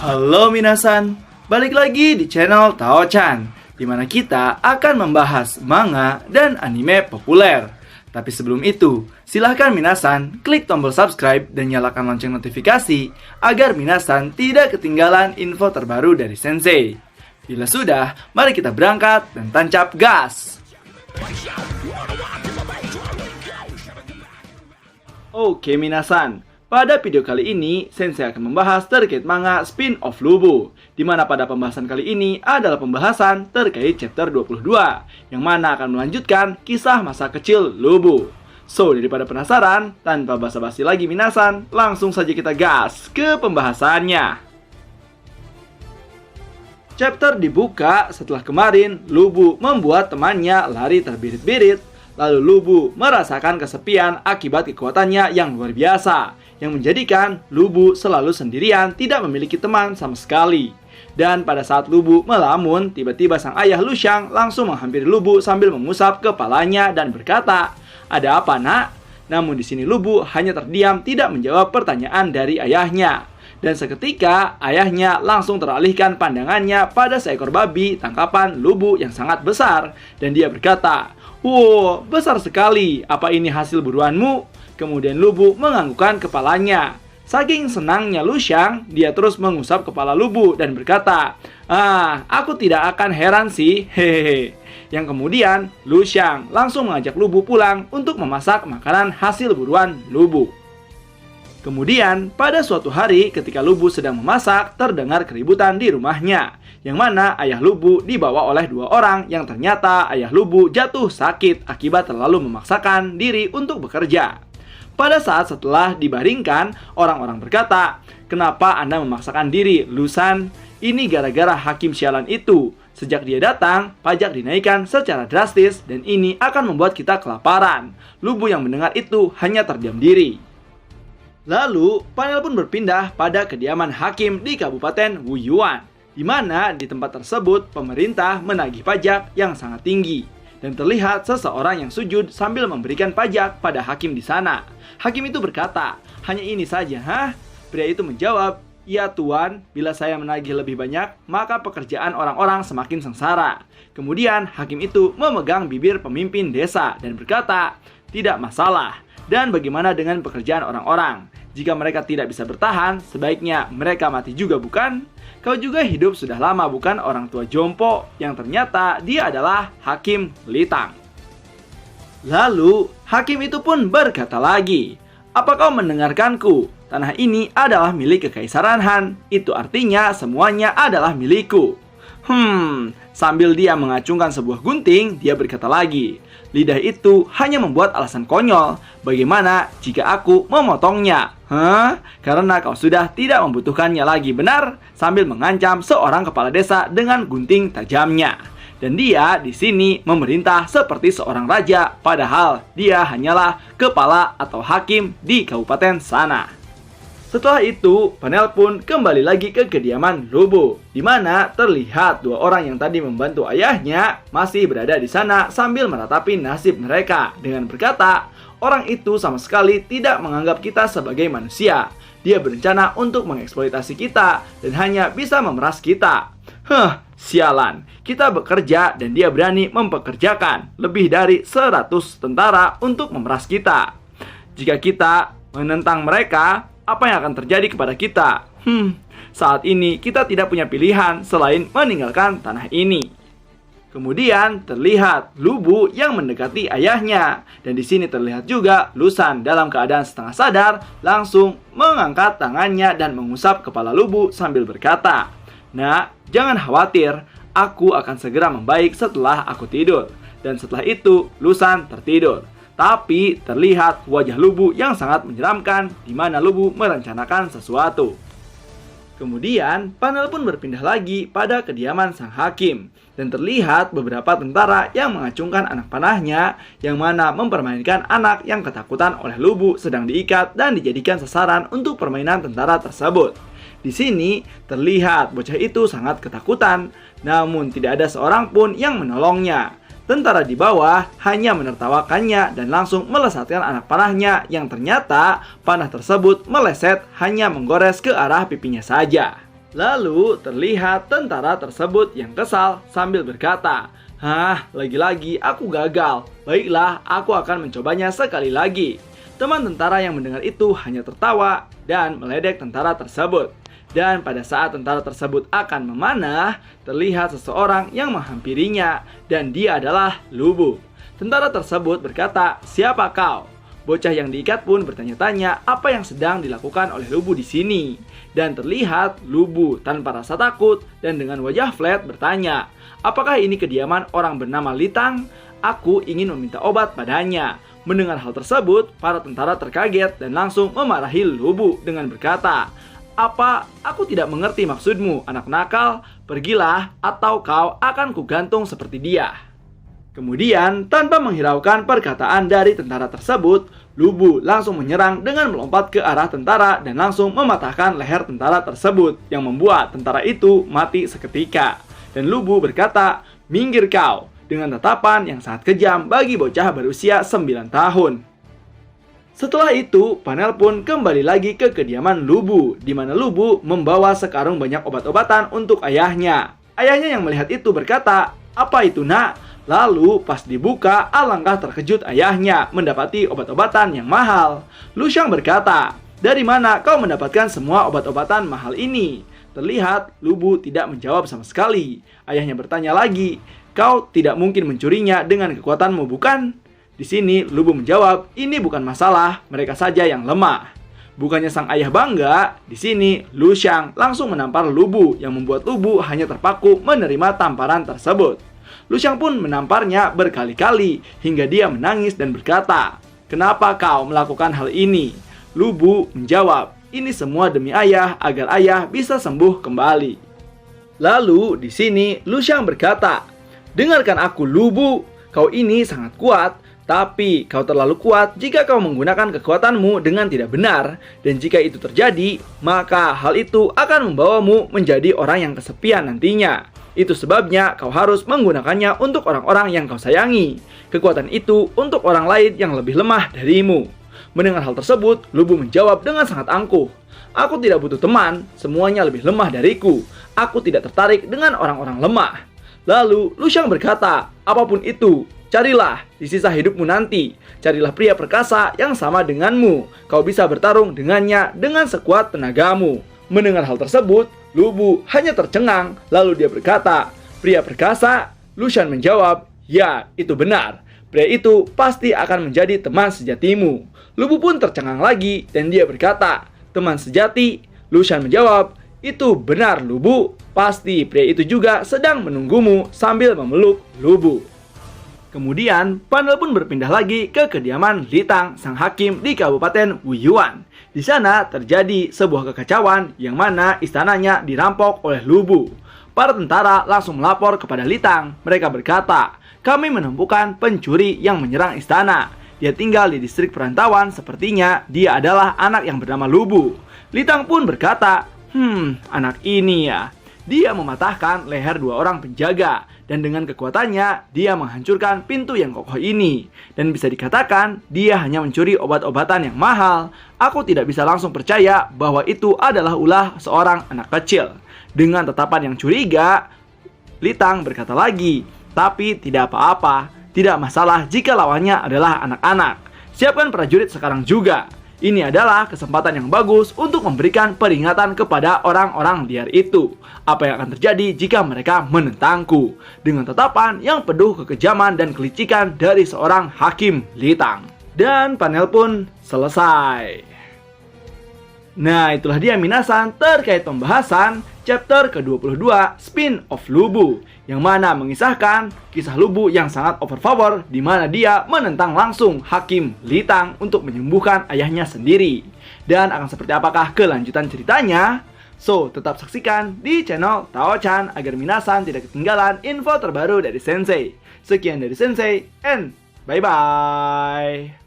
Halo minasan, balik lagi di channel Tao-chan, di mana kita akan membahas manga dan anime populer. Tapi sebelum itu, silahkan minasan klik tombol subscribe dan nyalakan lonceng notifikasi agar minasan tidak ketinggalan info terbaru dari Sensei. Bila sudah, mari kita berangkat dan tancap gas! Oke minasan, pada video kali ini, Sensei akan membahas terkait manga spin-off Lubu, di mana pada pembahasan kali ini adalah pembahasan terkait chapter 22, yang mana akan melanjutkan kisah masa kecil Lubu. So, daripada penasaran, tanpa basa-basi lagi minasan, langsung saja kita gas ke pembahasannya. Chapter dibuka setelah kemarin Lubu membuat temannya lari terbirit-birit, lalu Lubu merasakan kesepian akibat kekuatannya yang luar biasa, yang menjadikan Lubu selalu sendirian, tidak memiliki teman sama sekali. Dan pada saat Lubu melamun, tiba-tiba sang ayah Lu Xiang langsung menghampiri Lubu sambil mengusap kepalanya dan berkata, "Ada apa, Nak?" Namun di sini Lubu hanya terdiam, tidak menjawab pertanyaan dari ayahnya. Dan seketika ayahnya langsung teralihkan pandangannya pada seekor babi tangkapan Lubu yang sangat besar, dan dia berkata, "Wow, besar sekali. Apa ini hasil buruanmu?" Kemudian Lubu menganggukkan kepalanya. Saking senangnya Lu Xiang, dia terus mengusap kepala Lubu dan berkata, aku tidak akan heran sih, hehehe." Yang kemudian Lu Xiang langsung mengajak Lubu pulang untuk memasak makanan hasil buruan Lubu. Kemudian pada suatu hari ketika Lubu sedang memasak, terdengar keributan di rumahnya, yang mana ayah Lubu dibawa oleh dua orang yang ternyata ayah Lubu jatuh sakit akibat terlalu memaksakan diri untuk bekerja. Pada saat setelah dibaringkan, orang-orang berkata, "Kenapa Anda memaksakan diri, Lusan? Ini gara-gara hakim sialan itu. Sejak dia datang, pajak dinaikkan secara drastis dan ini akan membuat kita kelaparan." Lubu yang mendengar itu hanya terdiam diri. Lalu, panel pun berpindah pada kediaman hakim di Kabupaten Wuyuan, di mana di tempat tersebut pemerintah menagih pajak yang sangat tinggi. Dan terlihat seseorang yang sujud sambil memberikan pajak pada hakim di sana. Hakim itu berkata, "Hanya ini saja, hah?" Pria itu menjawab, "Ya Tuan, bila saya menagih lebih banyak, maka pekerjaan orang-orang semakin sengsara." Kemudian hakim itu memegang bibir pemimpin desa dan berkata, "Tidak masalah. Dan bagaimana dengan pekerjaan orang-orang? Jika mereka tidak bisa bertahan, sebaiknya mereka mati juga, bukan? Kau juga hidup sudah lama, bukan, orang tua jompo?" Yang ternyata dia adalah Hakim Litang. Lalu hakim itu pun berkata lagi, "Apa kau mendengarkanku? Tanah ini adalah milik Kekaisaran Han. Itu artinya semuanya adalah milikku." Sambil dia mengacungkan sebuah gunting, dia berkata lagi, "Lidah itu hanya membuat alasan konyol. Bagaimana jika aku memotongnya? Karena kau sudah tidak membutuhkannya lagi, benar?" Sambil mengancam seorang kepala desa dengan gunting tajamnya. Dan dia di sini memerintah seperti seorang raja, padahal dia hanyalah kepala atau hakim di kabupaten sana. Setelah itu, panel pun kembali lagi ke kediaman Lubu, di mana terlihat dua orang yang tadi membantu ayahnya masih berada di sana sambil meratapi nasib mereka dengan berkata, "Orang itu sama sekali tidak menganggap kita sebagai manusia. Dia berencana untuk mengeksploitasi kita dan hanya bisa memeras kita. Sialan. Kita bekerja dan dia berani mempekerjakan lebih dari 100 tentara untuk memeras kita. Jika kita menentang mereka, apa yang akan terjadi kepada kita? Saat ini kita tidak punya pilihan selain meninggalkan tanah ini." Kemudian terlihat Lubu yang mendekati ayahnya, dan di sini terlihat juga Lusan dalam keadaan setengah sadar langsung mengangkat tangannya dan mengusap kepala Lubu sambil berkata, "Nak, jangan khawatir, aku akan segera membaik setelah aku tidur." Dan setelah itu Lusan tertidur. Tapi terlihat wajah Lubu yang sangat menyeramkan, di mana Lubu merencanakan sesuatu. Kemudian panel pun berpindah lagi pada kediaman sang hakim, dan terlihat beberapa tentara yang mengacungkan anak panahnya, yang mana mempermainkan anak yang ketakutan oleh Lubu sedang diikat dan dijadikan sasaran untuk permainan tentara tersebut. Di sini terlihat bocah itu sangat ketakutan, namun tidak ada seorang pun yang menolongnya. Tentara di bawah hanya menertawakannya dan langsung melesatkan anak panahnya, yang ternyata panah tersebut meleset hanya menggores ke arah pipinya saja. Lalu terlihat tentara tersebut yang kesal sambil berkata, "Hah, lagi-lagi aku gagal. Baiklah, aku akan mencobanya sekali lagi." Teman tentara yang mendengar itu hanya tertawa dan meledek tentara tersebut. Dan pada saat tentara tersebut akan memanah, terlihat seseorang yang menghampirinya dan dia adalah Lubu. Tentara tersebut berkata, "Siapa kau?" Bocah yang diikat pun bertanya-tanya apa yang sedang dilakukan oleh Lubu di sini. Dan terlihat Lubu tanpa rasa takut dan dengan wajah flat bertanya, "Apakah ini kediaman orang bernama Litang? Aku ingin meminta obat padanya." Mendengar hal tersebut, para tentara terkaget dan langsung memarahi Lubu dengan berkata, "Apa? Aku tidak mengerti maksudmu, anak nakal. Pergilah atau kau akan kugantung seperti dia." Kemudian, tanpa menghiraukan perkataan dari tentara tersebut, Lubu langsung menyerang dengan melompat ke arah tentara dan langsung mematahkan leher tentara tersebut yang membuat tentara itu mati seketika. Dan Lubu berkata, "Minggir kau," dengan tatapan yang sangat kejam bagi bocah berusia 9 tahun. Setelah itu, panel pun kembali lagi ke kediaman Lubu, di mana Lubu membawa sekarung banyak obat-obatan untuk ayahnya. Ayahnya yang melihat itu berkata, "Apa itu, nak?" Lalu pas dibuka, alangkah terkejut ayahnya mendapati obat-obatan yang mahal. Lu Xiang berkata, "Dari mana kau mendapatkan semua obat-obatan mahal ini?" Terlihat Lubu tidak menjawab sama sekali. Ayahnya bertanya lagi, "Kau tidak mungkin mencurinya dengan kekuatanmu, bukan?" Di sini Lubu menjawab, "Ini bukan masalah, mereka saja yang lemah." Bukannya sang ayah bangga, di sini Lu Xiang langsung menampar Lubu yang membuat Lubu hanya terpaku menerima tamparan tersebut. Lu Xiang pun menamparnya berkali-kali hingga dia menangis dan berkata, "Kenapa kau melakukan hal ini?" Lubu menjawab, "Ini semua demi ayah agar ayah bisa sembuh kembali." Lalu di sini Lu Xiang berkata, "Dengarkan aku, Lubu, kau ini sangat kuat, tapi kau terlalu kuat jika kau menggunakan kekuatanmu dengan tidak benar, dan jika itu terjadi, maka hal itu akan membawamu menjadi orang yang kesepian nantinya. Itu sebabnya kau harus menggunakannya untuk orang-orang yang kau sayangi. Kekuatan itu untuk orang lain yang lebih lemah darimu." Mendengar hal tersebut, Lubu menjawab dengan sangat angkuh, "Aku tidak butuh teman, semuanya lebih lemah dariku. Aku tidak tertarik dengan orang-orang lemah." Lalu Lu Xiang berkata, "Apapun itu, carilah di sisa hidupmu nanti. Carilah pria perkasa yang sama denganmu. Kau bisa bertarung dengannya dengan sekuat tenagamu." Mendengar hal tersebut, Lubu hanya tercengang, lalu dia berkata, "Pria perkasa?" Lu Xiang menjawab, "Ya, itu benar. Pria itu pasti akan menjadi teman sejatimu." Lubu pun tercengang lagi dan dia berkata, "Teman sejati?" Lu Xiang menjawab, "Itu benar, Lubu. Pasti pria itu juga sedang menunggumu," sambil memeluk Lubu. Kemudian, panel pun berpindah lagi ke kediaman Litang, sang hakim di Kabupaten Wuyuan. Di sana terjadi sebuah kekacauan yang mana istananya dirampok oleh Lubu. Para tentara langsung melapor kepada Litang. Mereka berkata, "Kami menemukan pencuri yang menyerang istana. Dia tinggal di distrik perantauan, sepertinya dia adalah anak yang bernama Lubu." Litang pun berkata, "Anak ini ya. Dia mematahkan leher 2 orang penjaga, dan dengan kekuatannya, dia menghancurkan pintu yang kokoh ini. Dan bisa dikatakan, dia hanya mencuri obat-obatan yang mahal. Aku tidak bisa langsung percaya bahwa itu adalah ulah seorang anak kecil." Dengan tatapan yang curiga, Litang berkata lagi, "Tapi tidak apa-apa, tidak masalah jika lawannya adalah anak-anak. Siapkan prajurit sekarang juga. Ini adalah kesempatan yang bagus untuk memberikan peringatan kepada orang-orang liar itu. Apa yang akan terjadi jika mereka menentangku?" Dengan tatapan yang penuh kekejaman dan kelicikan dari seorang hakim Litang. Dan panel pun selesai. Nah, itulah dia minasan terkait pembahasan chapter ke-22 Spin of Lubu, yang mana mengisahkan kisah Lubu yang sangat overpower, di mana dia menentang langsung Hakim Litang untuk menyembuhkan ayahnya sendiri. Dan akan seperti apakah kelanjutan ceritanya? So, tetap saksikan di channel Tao-chan agar minasan tidak ketinggalan info terbaru dari Sensei. Sekian dari Sensei, and bye-bye!